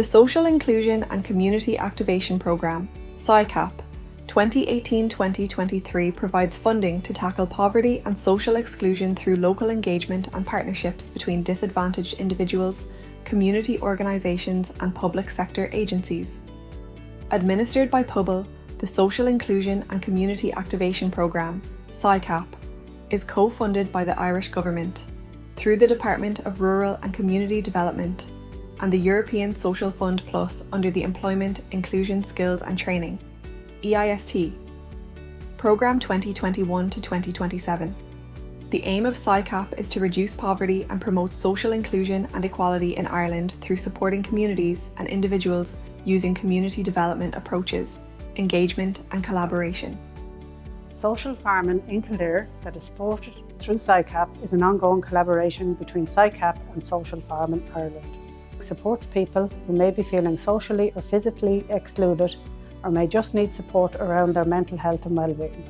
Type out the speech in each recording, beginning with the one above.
The Social Inclusion and Community Activation Programme, SICAP, 2018-2023 provides funding to tackle poverty and social exclusion through local engagement and partnerships between disadvantaged individuals, community organisations and public sector agencies. Administered by PUBL, the Social Inclusion and Community Activation Programme, SICAP, is co-funded by the Irish Government through the Department of Rural and Community Development and the European Social Fund Plus under the Employment, Inclusion, Skills and Training EIST, Programme 2021 to 2027. The aim of SICAP is to reduce poverty and promote social inclusion and equality in Ireland through supporting communities and individuals using community development approaches, engagement and collaboration. Social farming in Kildare that is supported through SICAP is an ongoing collaboration between SICAP and Social Farming Ireland. It supports people who may be feeling socially or physically excluded or may just need support around their mental health and well-being.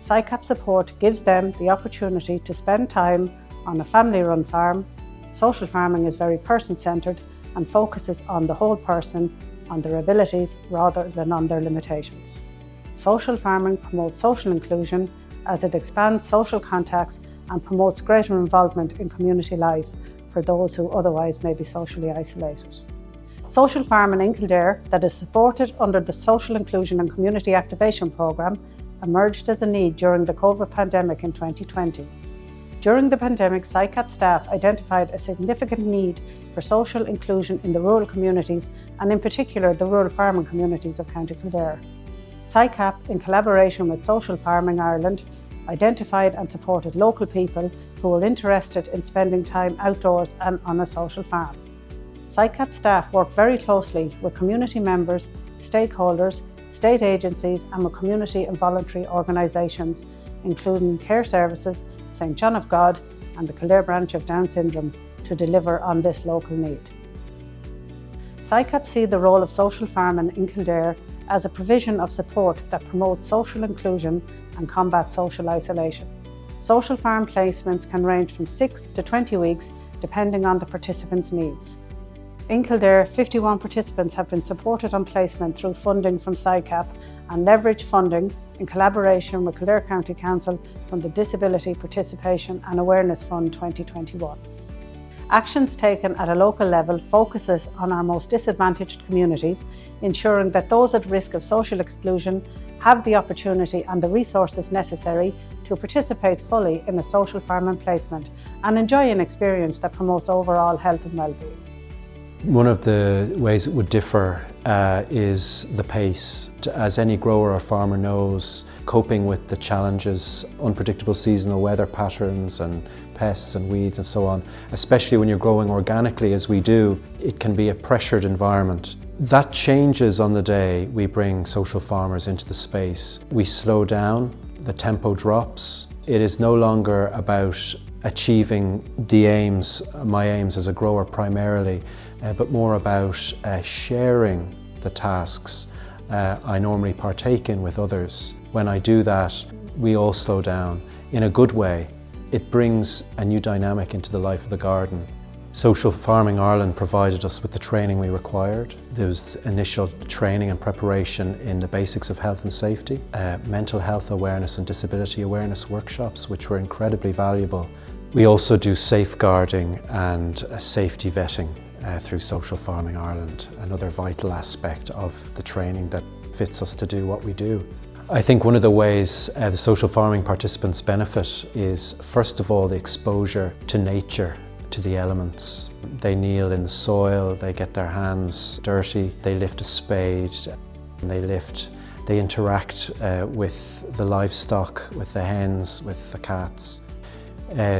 SICAP support gives them the opportunity to spend time on a family-run farm. Social farming is very person-centred and focuses on the whole person, on their abilities rather than on their limitations. Social farming promotes social inclusion as it expands social contacts and promotes greater involvement in community life for those who otherwise may be socially isolated. Social farming in Kildare that is supported under the Social Inclusion and Community Activation Programme emerged as a need during the COVID pandemic in 2020. During the pandemic, SICAP staff identified a significant need for social inclusion in the rural communities and in particular the rural farming communities of County Kildare. SICAP, in collaboration with Social Farming Ireland, identified and supported local people who were interested in spending time outdoors and on a social farm. SICAP staff work very closely with community members, stakeholders, state agencies and with community and voluntary organisations, including Care Services, St John of God and the Kildare branch of Down Syndrome to deliver on this local need. SICAP see the role of social farming in Kildare as a provision of support that promotes social inclusion and combats social isolation. Social farm placements can range from 6 to 20 weeks depending on the participants' needs. In Kildare, 51 participants have been supported on placement through funding from SICAP and leverage funding in collaboration with Kildare County Council from the Disability Participation and Awareness Fund 2021. Actions taken at a local level focuses on our most disadvantaged communities, ensuring that those at risk of social exclusion have the opportunity and the resources necessary to participate fully in a social farming placement and enjoy an experience that promotes overall health and well-being. One of the ways it would differ is the pace. As any grower or farmer knows, coping with the challenges, unpredictable seasonal weather patterns and pests and weeds and so on, especially when you're growing organically as we do, it can be a pressured environment. That changes on the day we bring social farmers into the space. We slow down, the tempo drops. It is no longer about achieving the aims, my aims as a grower primarily, but more about sharing the tasks I normally partake in with others. When I do that, we all slow down in a good way. It brings a new dynamic into the life of the garden. Social Farming Ireland provided us with the training we required. There was initial training and preparation in the basics of health and safety, mental health awareness and disability awareness workshops, which were incredibly valuable. We also do safeguarding and safety vetting through Social Farming Ireland, another vital aspect of the training that fits us to do what we do. I think one of the ways the social farming participants benefit is, first of all, the exposure to nature, to the elements. They kneel in the soil, they get their hands dirty, they lift a spade, and they interact with the livestock, with the hens, with the cats.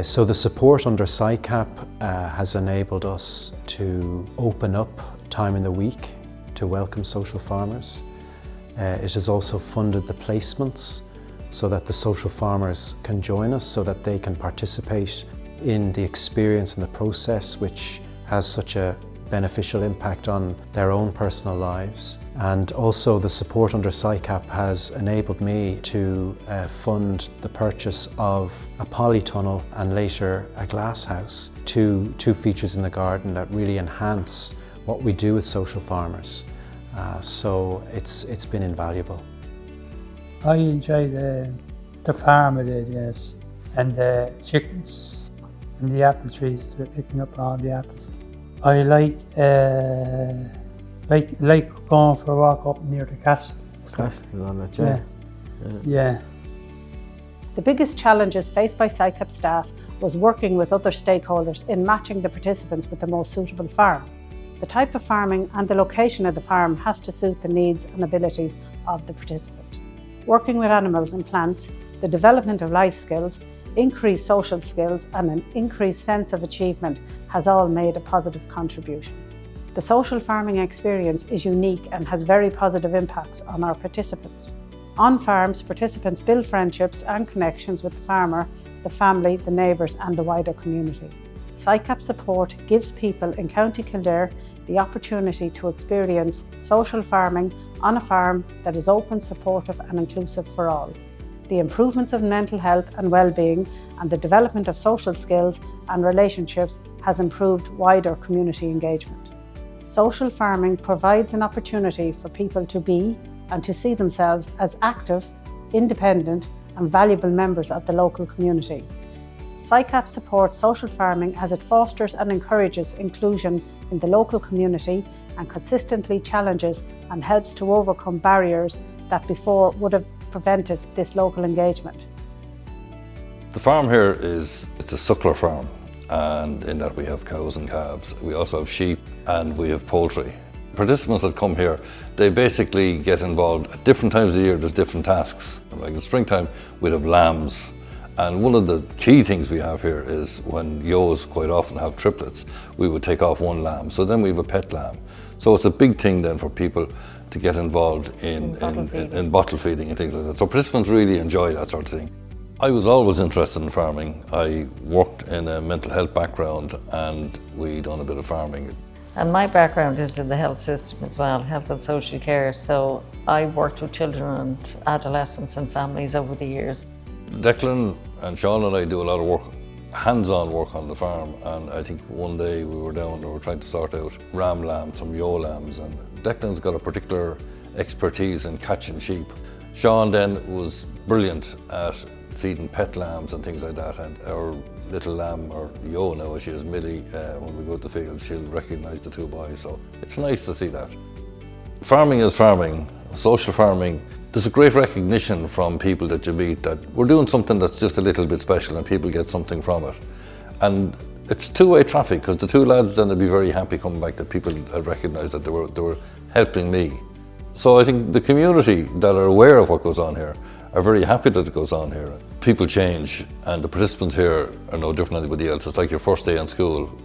So the support under SICAP has enabled us to open up time in the week to welcome social farmers. It has also funded the placements so that the social farmers can join us, so that they can participate in the experience and the process, which has such a beneficial impact on their own personal lives. And also the support under SICAP has enabled me to fund the purchase of a polytunnel and later a glass house, two features in the garden that really enhance what we do with social farmers. So it's been invaluable. I enjoy the farm with it, yes, and the chickens and the apple trees. We're picking up all the apples. I like going for a walk up near the castle. Castle on it, Yeah. The biggest challenges faced by SICAP staff was working with other stakeholders in matching the participants with the most suitable farm. The type of farming and the location of the farm has to suit the needs and abilities of the participant. Working with animals and plants, the development of life skills, increased social skills and an increased sense of achievement has all made a positive contribution. The social farming experience is unique and has very positive impacts on our participants. On farms, participants build friendships and connections with the farmer, the family, the neighbours and the wider community. SICAP support gives people in County Kildare the opportunity to experience social farming on a farm that is open, supportive and inclusive for all. The improvements of mental health and well-being and the development of social skills and relationships has improved wider community engagement. Social farming provides an opportunity for people to be and to see themselves as active, independent and valuable members of the local community. SICAP supports social farming as it fosters and encourages inclusion in the local community and consistently challenges and helps to overcome barriers that before would have prevented this local engagement. The farm here it's a suckler farm, and in that we have cows and calves. We also have sheep and we have poultry. Participants that come here, they basically get involved at different times of the year. There's different tasks. Like in springtime, we'd have lambs. And one of the key things we have here is when ewes quite often have triplets, we would take off one lamb. So then we have a pet lamb. So it's a big thing then for people to get involved in bottle feeding and things like that. So participants really enjoy that sort of thing. I was always interested in farming. I worked in a mental health background and we done a bit of farming. And my background is in the health system as well, health and social care. So I've worked with children and adolescents and families over the years. Declan and Sean and I do a lot of work, hands-on work on the farm, and I think one day we were down and we were trying to sort out ram lambs from ewe lambs, and Declan's got a particular expertise in catching sheep. Sean then was brilliant at feeding pet lambs and things like that, and our little lamb, or ewe now as she is, Millie, when we go to the field, she'll recognise the two boys, so it's nice to see that. Farming is farming, social farming. There's a great recognition from people that you meet that we're doing something that's just a little bit special and people get something from it. And it's two-way traffic, because the two lads then will be very happy coming back that people have recognised that they were helping me. So I think the community that are aware of what goes on here are very happy that it goes on here. People change and the participants here are no different than anybody else. It's like your first day in school.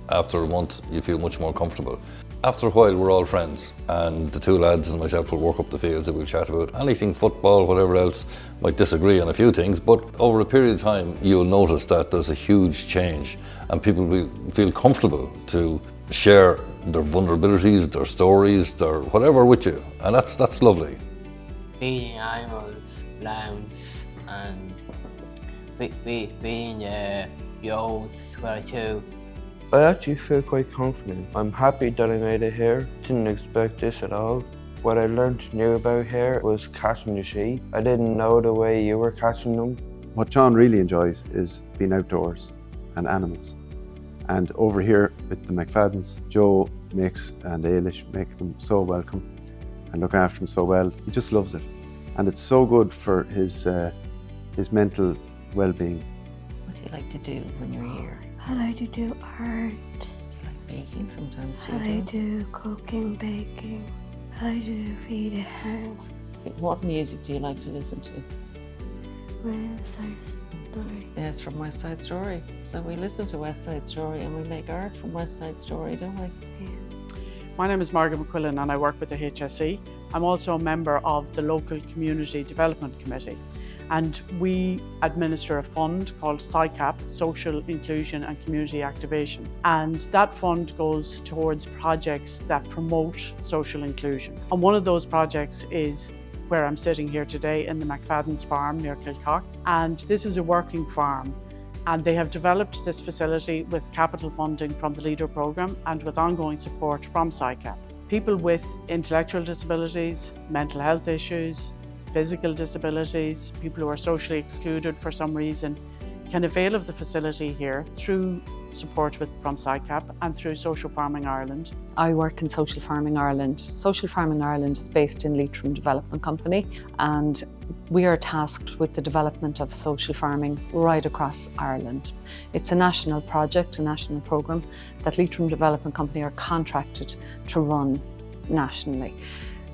After a month you feel much more comfortable. After a while we're all friends, and the two lads and myself will walk up the fields and we'll chat about anything, football, whatever else. Might disagree on a few things, but over a period of time you'll notice that there's a huge change and people will feel comfortable to share their vulnerabilities, their stories, their whatever with you, and that's lovely. Feeding animals, lambs, and feeding ewes as well too. I actually feel quite confident. I'm happy that I made it here. Didn't expect this at all. What I learned new about here was catching the sheep. I didn't know the way you were catching them. What John really enjoys is being outdoors and animals. And over here with the McFaddens, Joe and Ailish make them so welcome and look after him so well. He just loves it. And it's so good for his mental well-being. What do you like to do when you're here? I like to do art. Do you like baking sometimes too? I like to do cooking, baking. I like to do feed the hands. What music do you like to listen to? West Side Story. Yes, from West Side Story. So we listen to West Side Story and we make art from West Side Story, don't we? Yeah. My name is Margaret McQuillan and I work with the HSE. I'm also a member of the local Community Development Committee, and we administer a fund called SICAP, Social Inclusion and Community Activation. And that fund goes towards projects that promote social inclusion. And one of those projects is where I'm sitting here today in the McFaddens farm near Kilcock. And this is a working farm And they have developed this facility with capital funding from the LEADER programme and with ongoing support from SICAP. People with intellectual disabilities, mental health issues, physical disabilities, people who are socially excluded for some reason, can avail of the facility here through support from SICAP and through Social Farming Ireland. I work in Social Farming Ireland. Social Farming Ireland is based in Leitrim Development Company, and we are tasked with the development of social farming right across Ireland. It's a national project, a national programme that Leitrim Development Company are contracted to run nationally.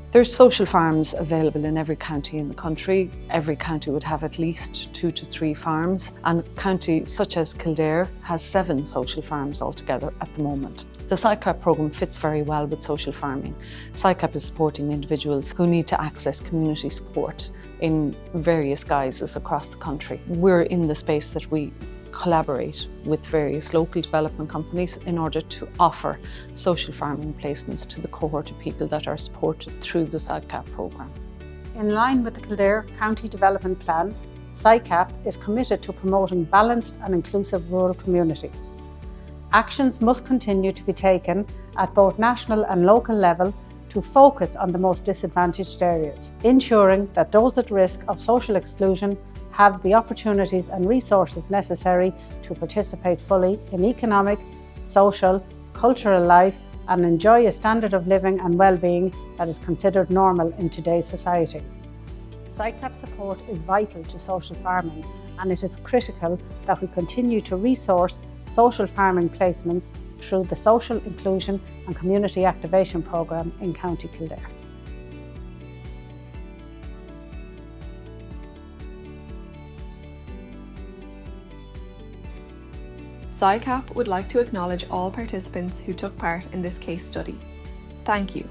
There's social farms available in every county in the country. Every county would have at least 2 to 3 farms, and a county such as Kildare has 7 social farms altogether at the moment. The SICAP programme fits very well with social farming. SICAP is supporting individuals who need to access community support in various guises across the country. We're in the space that we collaborate with various local development companies in order to offer social farming placements to the cohort of people that are supported through the SICAP programme. In line with the Kildare County Development Plan, SICAP is committed to promoting balanced and inclusive rural communities. Actions must continue to be taken at both national and local level to focus on the most disadvantaged areas, ensuring that those at risk of social exclusion have the opportunities and resources necessary to participate fully in economic, social, cultural life and enjoy a standard of living and well-being that is considered normal in today's society. SICAP support is vital to social farming, and it is critical that we continue to resource social farming placements through the Social Inclusion and Community Activation Programme in County Kildare. SICAP would like to acknowledge all participants who took part in this case study. Thank you.